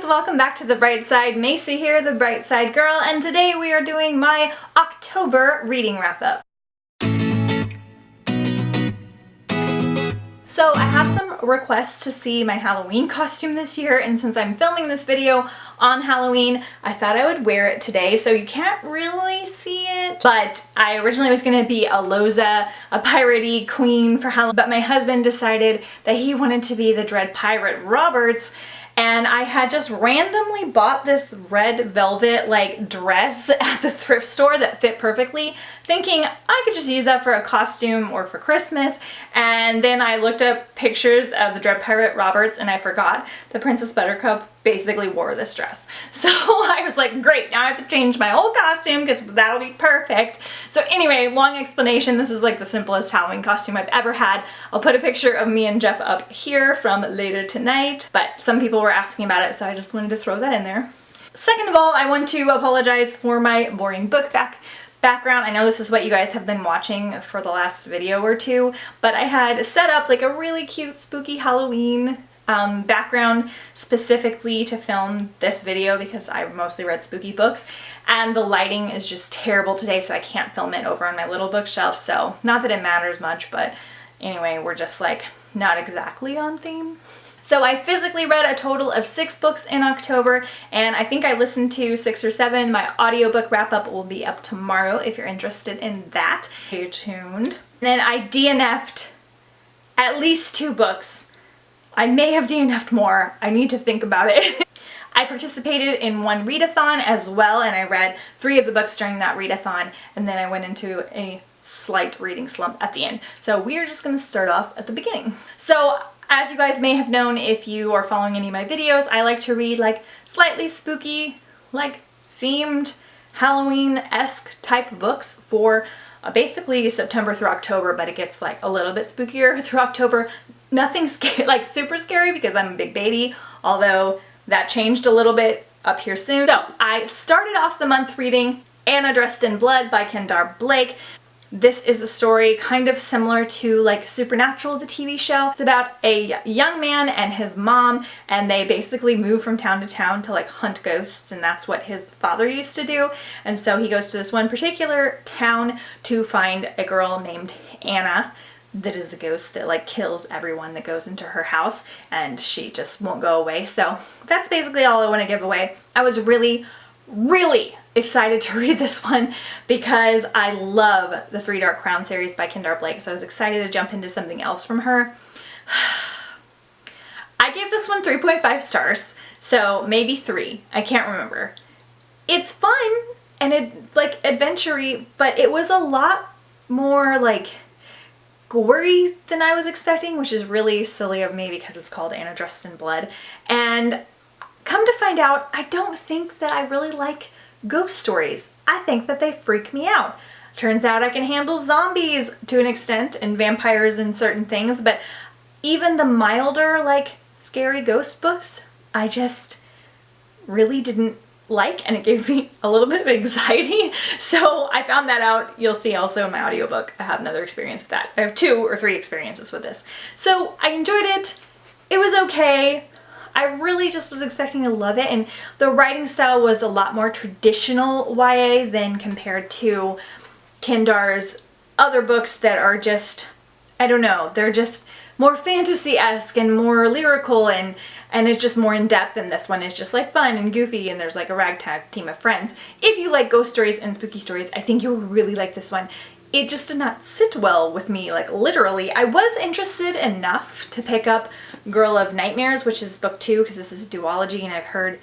welcome back to The Bright Side. Macy here, the Bright Side Girl, and today we are doing my October reading wrap up. So I have some requests to see my Halloween costume this year, and since I'm filming this video on Halloween, I thought I would wear it today, so you can't really see it. But I originally was going to be a Loza, a piratey queen for Halloween, but my husband decided that he wanted to be the Dread Pirate Roberts, and I had just randomly bought this red velvet like dress at the thrift store that fit perfectly, thinking I could just use that for a costume or for Christmas. And then I looked up pictures of the Dread Pirate Roberts and I forgot that Princess Buttercup basically wore this dress. So I was like, great, now I have to change my whole costume because that'll be perfect. So anyway, long explanation, this is like the simplest Halloween costume I've ever had. I'll put a picture of me and Jeff up here from later tonight, but some people were asking about it, so I just wanted to throw that in there. Second of all, I want to apologize for my boring book background. I know this is what you guys have been watching for the last video or two, but I had set up like a really cute spooky Halloween background specifically to film this video because I mostly read spooky books, and the lighting is just terrible today, so I can't film it over on my little bookshelf. So not that it matters much, but anyway, we're just like not exactly on theme. So I physically read a total of 6 books in October, and I think I listened to 6 or 7. My audiobook wrap up will be up tomorrow if you're interested in that. Stay tuned. And then I DNF'd at least 2 books. I may have DNF'd more. I need to think about it. I participated in one readathon as well, and I read 3 of the books during that readathon, and then I went into a slight reading slump at the end. So we're just gonna start off at the beginning. So as you guys may have known if you are following any of my videos, I like to read like slightly spooky, like themed Halloween-esque type books for basically September through October, but it gets like a little bit spookier through October. Nothing scary, like super scary because I'm a big baby, although that changed a little bit up here soon. So I started off the month reading Anna Dressed in Blood by Kendar Blake. This is a story kind of similar to like Supernatural, the TV show. It's about a young man and his mom, and they basically move from town to town to like hunt ghosts, and that's what his father used to do. And so he goes to this one particular town to find a girl named Anna that is a ghost that like kills everyone that goes into her house, and she just won't go away. So that's basically all I want to give away. I was really excited to read this one because I love the 3 Dark Crown series by Kendar Blake, so I was excited to jump into something else from her. I gave this one 3.5 stars, so maybe 3. I can't remember. It's fun and it like adventure-y, but it was a lot more like gory than I was expecting, which is really silly of me because it's called Anna Dressed in Blood. And come to find out, I don't think that I really like ghost stories. I think that they freak me out. Turns out I can handle zombies to an extent and vampires and certain things, but even the milder, like, scary ghost books, I just really didn't like, and it gave me a little bit of anxiety. So I found that out. You'll see also in my audiobook, I have another experience with that. I have 2 or 3 experiences with this. So I enjoyed it. It was okay. I really just was expecting to love it, and the writing style was a lot more traditional YA than compared to Kendar's other books that are just, I don't know, they're just more fantasy-esque and more lyrical, and it's just more in-depth, and this one is just like fun and goofy, and there's like a ragtag team of friends. If you like ghost stories and spooky stories, I think you'll really like this one. It just did not sit well with me, like literally. I was interested enough to pick up Girl of Nightmares, which is book 2, because this is a duology, and I've heard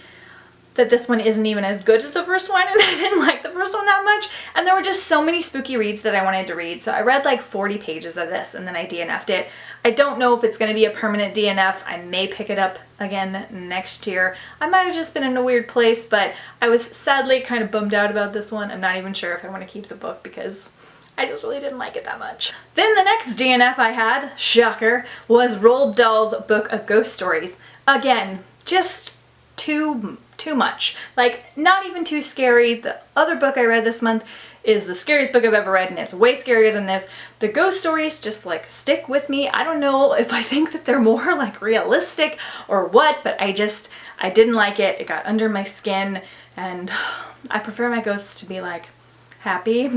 that this one isn't even as good as the first one, and I didn't like the first one that much. And there were just so many spooky reads that I wanted to read, so I read like 40 pages of this, and then I DNF'd it. I don't know if it's going to be a permanent DNF. I may pick it up again next year. I might have just been in a weird place, but I was sadly kind of bummed out about this one. I'm not even sure if I want to keep the book because I just really didn't like it that much. Then the next DNF I had, shocker, was Roald Dahl's Book of Ghost Stories. Again, just too too much. Like, not even too scary. The other book I read this month is the scariest book I've ever read, and it's way scarier than this. The ghost stories just like stick with me. I don't know if I think that they're more like realistic or what, but I didn't like it. It got under my skin, and I prefer my ghosts to be like happy.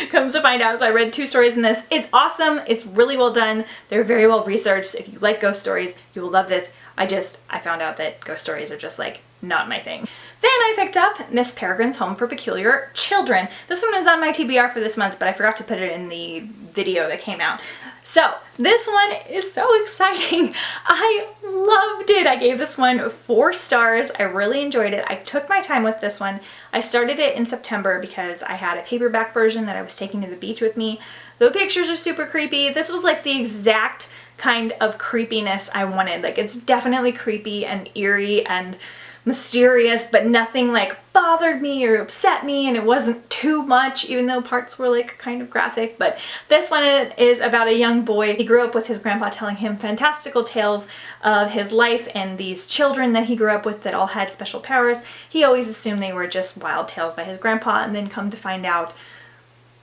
Comes to find out, so I read 2 stories in this. It's awesome. It's really well done. They're very well researched. If you like ghost stories, you will love this. I found out that ghost stories are just like not my thing. Then I picked up Miss Peregrine's Home for Peculiar Children. This one is on my TBR for this month, but I forgot to put it in the video that came out. So this one is so exciting. I loved it. I gave this one 4 stars. I really enjoyed it. I took my time with this one. I started it in September because I had a paperback version that I was taking to the beach with me. The pictures are super creepy. This was like the exact kind of creepiness I wanted. Like, it's definitely creepy and eerie and mysterious, but nothing like bothered me or upset me, and it wasn't too much, even though parts were like kind of graphic. But this one is about a young boy. He grew up with his grandpa telling him fantastical tales of his life and these children that he grew up with that all had special powers. He always assumed they were just wild tales by his grandpa, and then come to find out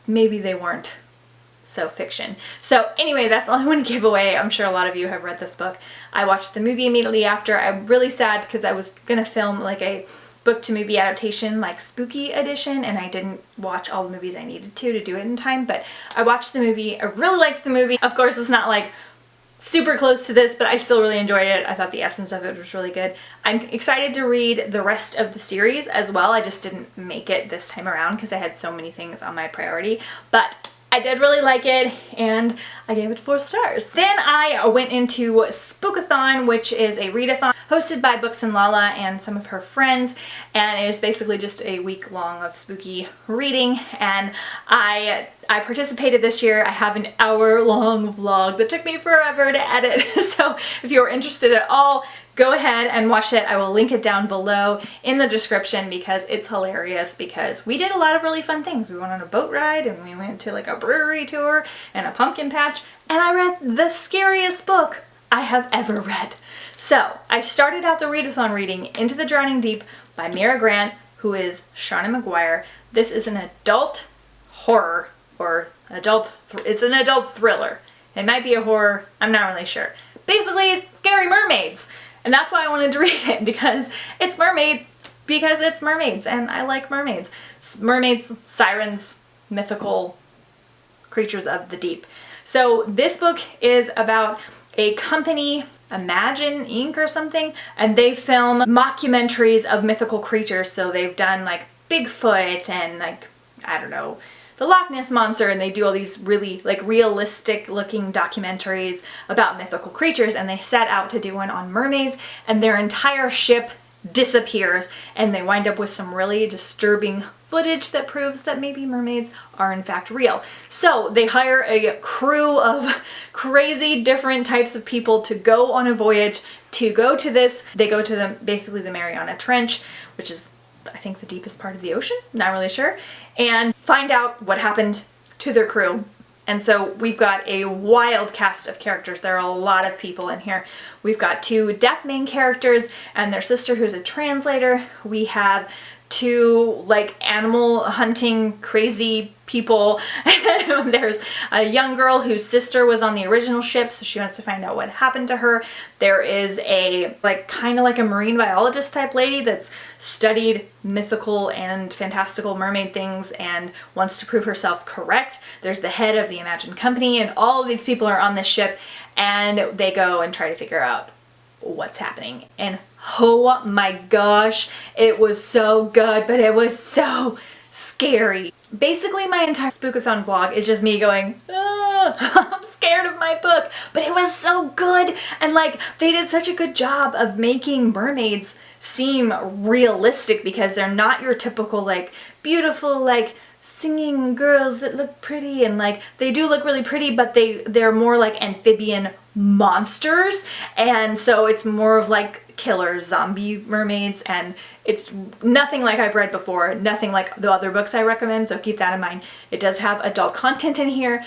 maybe they weren't. So fiction. So anyway, that's all I want to give away. I'm sure a lot of you have read this book. I watched the movie immediately after. I'm really sad because I was gonna film like a book to movie adaptation, like spooky edition, and I didn't watch all the movies I needed to do it in time, but I watched the movie. I really liked the movie. Of course, it's not like super close to this, but I still really enjoyed it. I thought the essence of it was really good. I'm excited to read the rest of the series as well. I just didn't make it this time around because I had so many things on my priority, but I did really like it, and I gave it 4 stars. Then I went into Spookathon, which is a readathon hosted by Books and Lala and some of her friends, and it is basically just a week long of spooky reading, and I participated this year. I have an hour-long vlog that took me forever to edit, so if you're interested at all, go ahead and watch it. I will link it down below in the description because it's hilarious, because we did a lot of really fun things. We went on a boat ride, and we went to like a brewery tour and a pumpkin patch, and I read the scariest book I have ever read. So I started out the readathon reading Into the Drowning Deep by Mira Grant, who is Shauna McGuire. This is an adult horror, or it's an adult thriller. It might be a horror, I'm not really sure. Basically, it's scary mermaids. And that's why I wanted to read it, because it's mermaids, and I like mermaids. Mermaids, sirens, mythical creatures of the deep. So this book is about a company, Imagine Inc. or something, and they film mockumentaries of mythical creatures. So they've done like Bigfoot and like, I don't know, the Loch Ness Monster, and they do all these really like realistic looking documentaries about mythical creatures, and they set out to do one on mermaids, and their entire ship disappears, and they wind up with some really disturbing footage that proves that maybe mermaids are in fact real. So they hire a crew of crazy different types of people to go on a voyage to go to this. They go to basically the Mariana Trench, which is I think the deepest part of the ocean, not really sure, and find out what happened to their crew. And so we've got a wild cast of characters. There are a lot of people in here. We've got 2 deaf main characters and their sister who's a translator. We have 2 like animal hunting crazy people. There's a young girl whose sister was on the original ship, so she wants to find out what happened to her. There is a like kind of like a marine biologist type lady that's studied mythical and fantastical mermaid things and wants to prove herself correct. There's the head of the Imagine company, and all of these people are on this ship, and they go and try to figure out what's happening. And oh my gosh, it was so good, but it was so scary. Basically, my entire Spookathon vlog is just me going, I'm scared of my book, but it was so good. And like, they did such a good job of making mermaids seem realistic, because they're not your typical like beautiful like singing girls that look pretty, and like they do look really pretty, but they're more like amphibian monsters, and so it's more of like killer zombie mermaids, and it's nothing like I've read before, nothing like the other books I recommend, so keep that in mind. It does have adult content in here,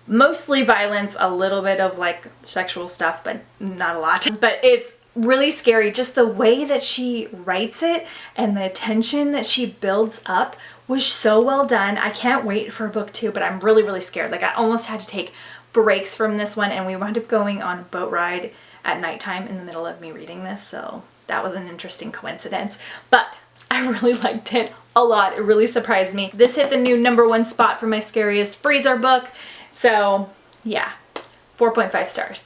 mostly violence, a little bit of like sexual stuff, but not a lot. But it's really scary. Just the way that she writes it and the tension that she builds up was so well done. I can't wait for book 2, but I'm really, really scared. Like I almost had to take breaks from this one, and we wound up going on a boat ride at nighttime in the middle of me reading this, so that was an interesting coincidence. But I really liked it a lot. It really surprised me. This hit the new #1 spot for my scariest freezer book, so yeah, 4.5 stars.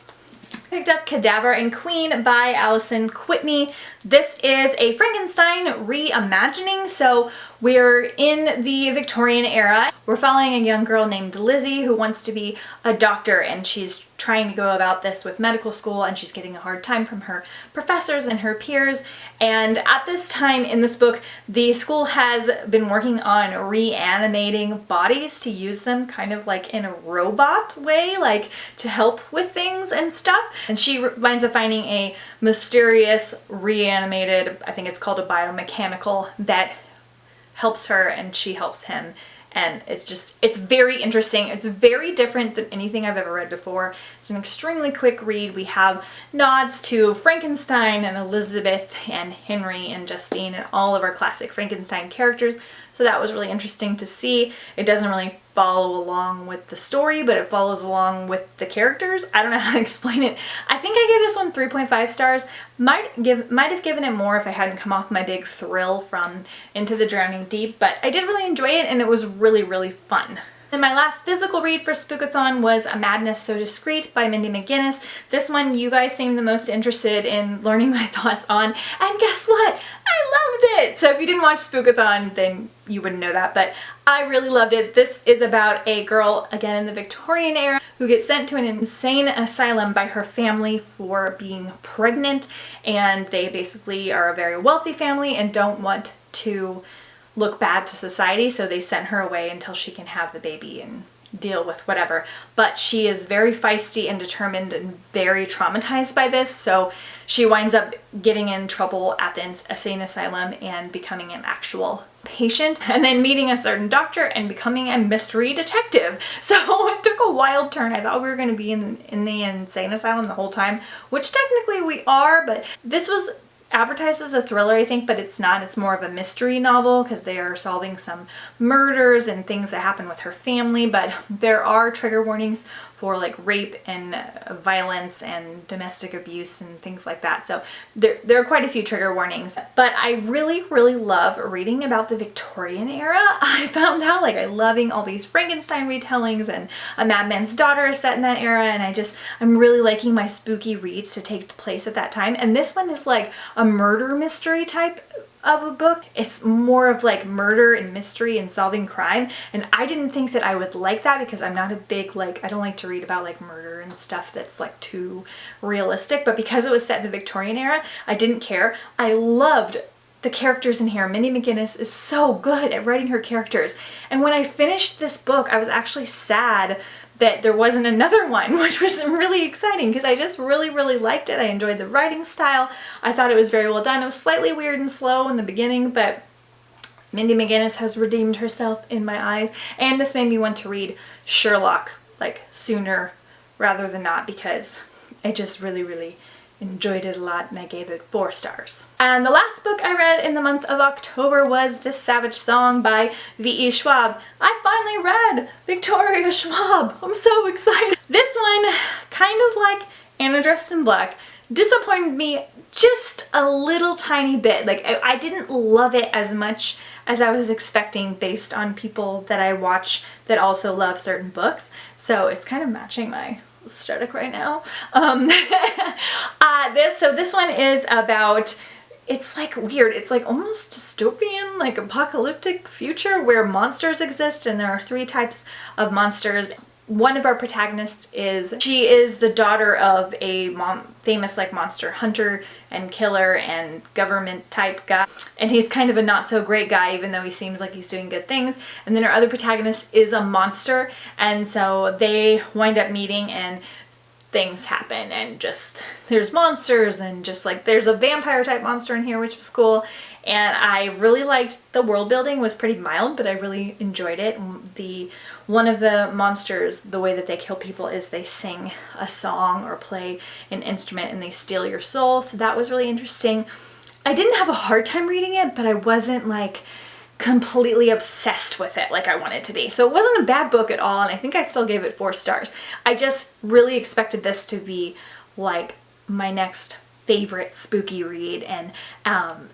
Picked up Cadaver and Queen by Allison Whitney. This is a Frankenstein reimagining, so we're in the Victorian era. We're following a young girl named Lizzie who wants to be a doctor, and she's trying to go about this with medical school, and she's getting a hard time from her professors and her peers. And at this time in this book, the school has been working on reanimating bodies to use them kind of like in a robot way, like to help with things and stuff. And she winds up finding a mysterious reanimated, I think it's called a biomechanical, that helps her and she helps him. And it's very interesting. It's very different than anything I've ever read before. It's an extremely quick read. We have nods to Frankenstein and Elizabeth and Henry and Justine and all of our classic Frankenstein characters. So that was really interesting to see. It doesn't really follow along with the story, but it follows along with the characters. I don't know how to explain it. I think I gave this one 3.5 stars. Might have given it more if I hadn't come off my big thrill from Into the Drowning Deep, but I did really enjoy it and it was really, really fun. And my last physical read for Spookathon was A Madness So Discreet by Mindy McGinnis. This one you guys seemed the most interested in learning my thoughts on, and guess what? I loved it! So if you didn't watch Spookathon, then you wouldn't know that, but I really loved it. This is about a girl, again in the Victorian era, who gets sent to an insane asylum by her family for being pregnant, and they basically are a very wealthy family and don't want to look bad to society, so they sent her away until she can have the baby and deal with whatever. But she is very feisty and determined and very traumatized by this, so she winds up getting in trouble at the insane asylum and becoming an actual patient, and then meeting a certain doctor and becoming a mystery detective. So it took a wild turn. I thought we were going to be in the insane asylum the whole time, which technically we are, but this was advertised as a thriller, I think, but it's not. It's more of a mystery novel because they are solving some murders and things that happen with her family, but there are trigger warnings for like rape and violence and domestic abuse and things like that. So there are quite a few trigger warnings, but I really, really love reading about the Victorian era. I found out like I'm loving all these Frankenstein retellings, and A Madman's Daughter is set in that era, and I'm really liking my spooky reads to take place at that time. And this one is like a murder mystery type of a book. It's more of like murder and mystery and solving crime, and I didn't think that I would like that because I'm not a big, like, I don't like to read about like murder and stuff that's like too realistic, but because it was set in the Victorian era, I didn't care. I loved the characters in here. Mindy McGinnis is so good at writing her characters, and when I finished this book I was actually sad that there wasn't another one, which was really exciting because I just really, really liked it. I enjoyed the writing style. I thought it was very well done. It was slightly weird and slow in the beginning, but Mindy McGinnis has redeemed herself in my eyes, and this made me want to read Sherlock like sooner rather than not, because I just really, really enjoyed it a lot, and I gave it 4 stars. And the last book I read in the month of October was This Savage Song by V.E. Schwab. I finally read Victoria Schwab. I'm so excited. This one, kind of like Anna Dressed in Black, disappointed me just a little tiny bit. Like I didn't love it as much as I was expecting based on people that I watch that also love certain books. So it's kind of matching my aesthetic right now. This one is about, it's like weird, it's like almost dystopian, like apocalyptic future where monsters exist, and there are 3 types of monsters. One of our protagonists she is the daughter of a famous like monster hunter and killer and government type guy, and he's kind of a not so great guy even though he seems like he's doing good things. And then our other protagonist is a monster, and so they wind up meeting, and things happen, and just there's monsters, and just like there's a vampire type monster in here, which was cool. And I really liked the world building. Was pretty mild, but I really enjoyed it. One of the monsters, the way that they kill people is they sing a song or play an instrument and they steal your soul. So that was really interesting. I didn't have a hard time reading it, but I wasn't like completely obsessed with it like I wanted to be. So it wasn't a bad book at all, and I think I still gave it 4 stars. I just really expected this to be like my next favorite spooky read, and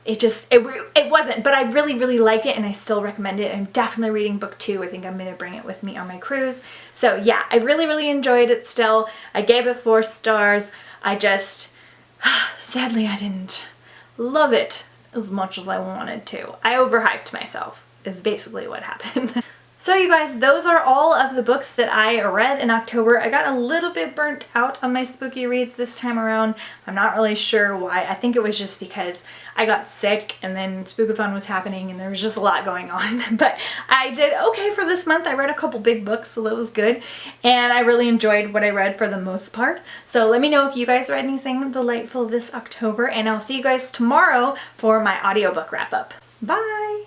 it wasn't, but I really liked it, and I still recommend it. I'm definitely reading book 2. I think I'm gonna bring it with me on my cruise. So yeah, I really enjoyed it still. I gave it 4 stars. I just sadly I didn't love it as much as I wanted to. I overhyped myself is basically what happened. So you guys, those are all of the books that I read in October. I got a little bit burnt out on my spooky reads this time around. I'm not really sure why. I think it was just because I got sick and then Spookathon was happening and there was just a lot going on. But I did okay for this month. I read a couple big books, so that was good. And I really enjoyed what I read for the most part. So let me know if you guys read anything delightful this October, and I'll see you guys tomorrow for my audiobook wrap up. Bye!